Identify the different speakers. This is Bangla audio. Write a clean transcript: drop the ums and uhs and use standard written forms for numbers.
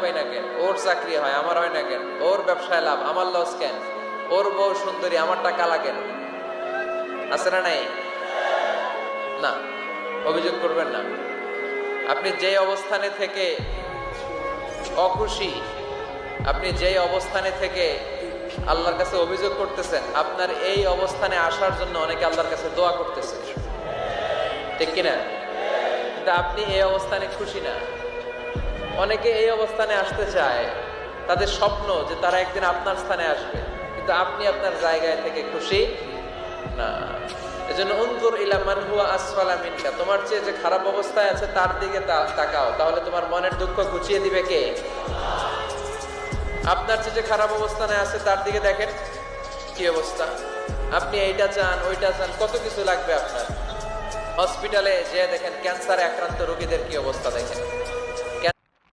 Speaker 1: পাই না কেন, ওর চাকরি হয় আমার হয় না কেন, ওর ব্যবসায় লাভ আমার লস কেন, ওর বউ সুন্দরী আমার টাকা লাগে না, আছে না নাই? না, অভিযোগ করবেন না। আপনি যে অবস্থানে থেকে অখুশি, আপনি যে অবস্থানে থেকে আল্লাহর কাছে অভিযোগ করতেছেন, আপনার এই অবস্থানে আসার জন্য অনেকে আল্লাহর কাছে দোয়া করতেছে, ঠিক কিনা? কিন্তু আপনি এই অবস্থানে খুশি না। অনেকে এই অবস্থানে আসতে চায়, তাদের স্বপ্ন যে তারা একদিন আপনার স্থানে আসবে, কিন্তু আপনি আপনার জায়গায় থেকে খুশি না। এজন্য উনজুর ইলা মান হুয়া আসফালা মিনকা, তোমার চেয়ে যে খারাপ অবস্থায় আছে তার দিকে তাকাও, তাহলে তোমার মনের দুঃখ ঘুচিয়ে দিবে কে? আপনার চেয়ে যে খারাপ অবস্থানে আছে তার দিকে দেখেন কি অবস্থা। আপনি এইটা চান ওইটা চান, কত কিছু লাগবে আপনার। হসপিটালে যে দেখেন ক্যান্সারে আক্রান্ত রোগীদের কি অবস্থা দেখেন।